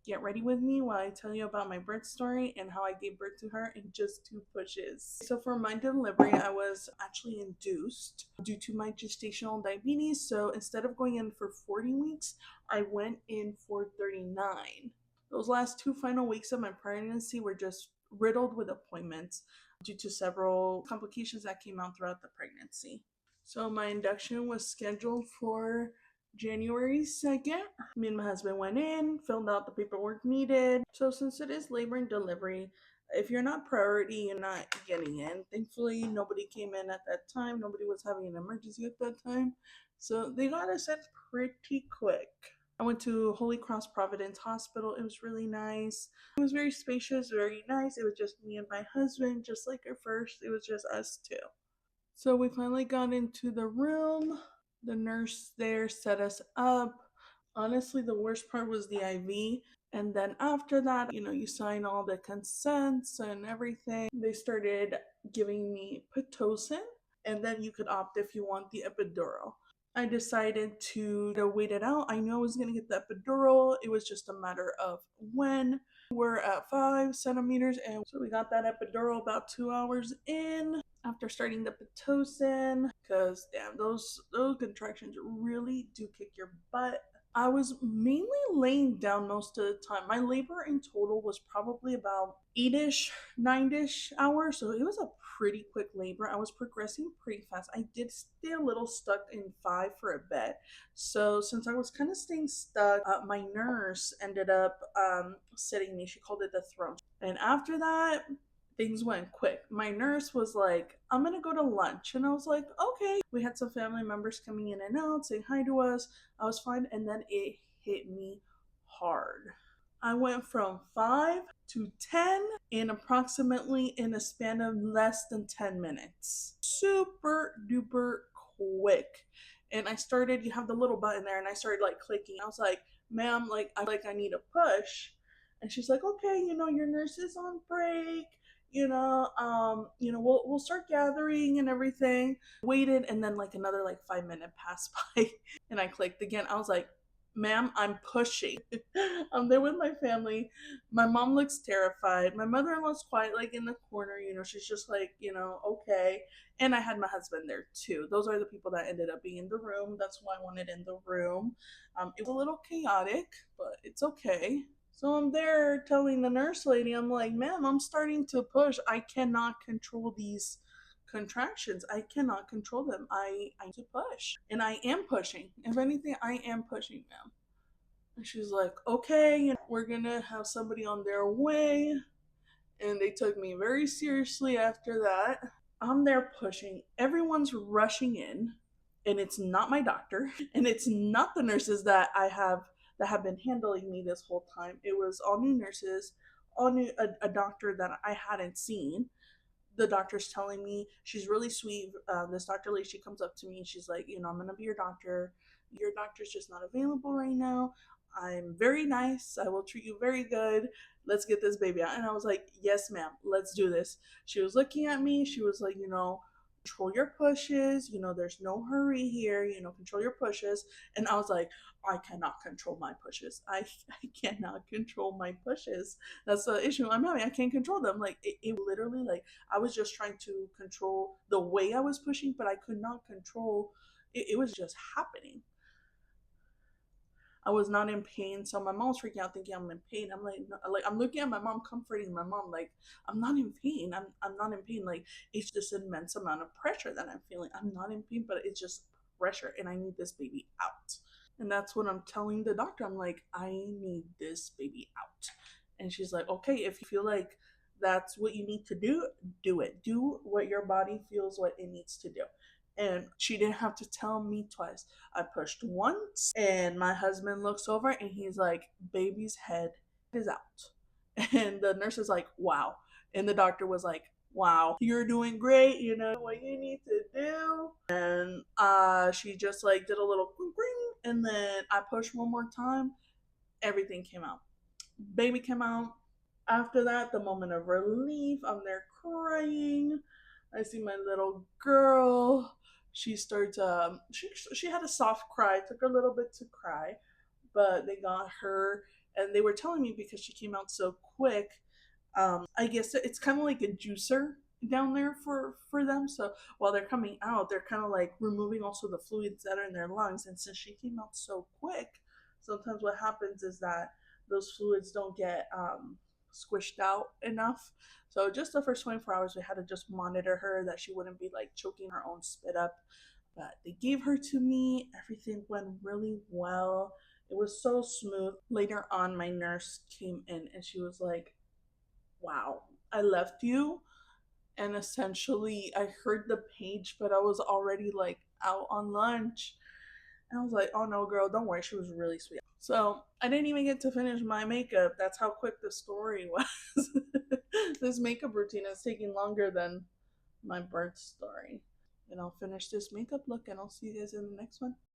Get ready with me while I tell you about my birth story and how I gave birth to her in just 2 pushes. So, for my delivery, I was actually induced due to my gestational diabetes. So, instead of going in for 40 weeks, I went in for 39. Those last 2 final weeks of my pregnancy were just riddled with appointments due to several complications that came out throughout the pregnancy. So, my induction was scheduled for January 2nd. Me and my husband went in, filled out the paperwork needed. So, since it is labor and delivery, if you're not priority, you're not getting in. Thankfully, nobody came in at that time. Nobody was having an emergency at that time. So, they got us in pretty quick. I went to Holy Cross Providence Hospital. It was really nice. It was very spacious, very nice. It was just me and my husband, just like at first. It was just us two. So we finally got into the room. The nurse there set us up. Honestly, the worst part was the IV. And then after that, you sign all the consents and everything. They started giving me Pitocin, and then you could opt if you want the epidural. I decided to wait it out. I knew I was going to get the epidural. It was just a matter of when. We're at 5 centimeters, and so we got that epidural about 2 hours in after starting the Pitocin, because damn, those contractions really do kick your butt. I was mainly laying down most of the time. My labor in total was probably about 8ish, 9ish hours, so it was a pretty quick labor. I was progressing pretty fast. I did stay a little stuck in 5 for a bit. So since I was kind of staying stuck, my nurse ended up sitting me. She called it the throne. And after that, things went quick. My nurse was like, I'm gonna go to lunch. And I was like, okay. We had some family members coming in and out saying hi to us. I was fine. And then it hit me hard. I went from 5 to 10 in a span of less than 10 minutes. Super duper quick. And you have the little button there, and I started like clicking. I was like, ma'am, I need a push. And she's like, okay, your nurse is on break. We'll start gathering and everything. Waited, and then like another like 5 minute passed by, and I clicked again. I was like, ma'am, I'm pushing. I'm there with my family. My mom looks terrified. My mother-in-law's quiet, like in the corner. She's just like, okay. And I had my husband there too. Those are the people that ended up being in the room. That's why I wanted in the room. It was a little chaotic, but it's okay. So I'm there telling the nurse lady, I'm like, ma'am, I'm starting to push. I cannot control these contractions. I cannot control them. I need to push. And I am pushing. If anything, I am pushing, ma'am. And she's like, okay, we're gonna have somebody on their way. And they took me very seriously after that. I'm there pushing. Everyone's rushing in, and it's not my doctor, and it's not the nurses that have been handling me this whole time. It was all new nurses, all new a doctor that I hadn't seen. The doctor's telling me she's really sweet. This doctor lady, she comes up to me and she's like, I'm gonna be your doctor. Your doctor's just not available right now. I'm very nice. I will treat you very good. Let's get this baby out. And I was like, yes, ma'am, let's do this. She was looking at me. She was like, control your pushes. There's no hurry here. Control your pushes. And I was like, I cannot control my pushes. I cannot control my pushes. That's the issue I'm having. I can't control them. Like, it literally, like, I was just trying to control the way I was pushing, but I could not control it was just happening. I was not in pain. So my mom's freaking out thinking I'm in pain. I'm like, no, like I'm looking at my mom, comforting my mom, like, I'm not in pain. I'm not in pain. Like, it's just an immense amount of pressure that I'm feeling. I'm not in pain, but it's just pressure, and I need this baby out. And that's what I'm telling the doctor. I'm like, I need this baby out. And she's like, okay, if you feel like that's what you need to do, do it. Do what your body feels what it needs to do. And she didn't have to tell me twice. I pushed once, and my husband looks over and he's like, baby's head is out. And the nurse is like, wow. And the doctor was like, wow, you're doing great. You know what you need to do. And she just like did a little ring, and then I pushed one more time. Everything came out. Baby came out. After that, the moment of relief, I'm there crying. I see my little girl. She starts. She had a soft cry. It took her a little bit to cry, but they got her And they were telling me because she came out so quick, I guess it's kind of like a juicer down there for them. So while they're coming out, they're kind of like removing also the fluids that are in their lungs. And since she came out so quick, sometimes what happens is that those fluids don't get squished out enough. So just the first 24 hours, we had to just monitor her that she wouldn't be like choking her own spit up. But they gave her to me. Everything went really well. It was so smooth. Later on, my nurse came in and she was like, wow, I left you. And essentially, I heard the page, but I was already like out on lunch. And I was like, oh no, girl, don't worry. She was really sweet. So I didn't even get to finish my makeup. That's how quick the story was. This makeup routine is taking longer than my birth story. And I'll finish this makeup look and I'll see you guys in the next one.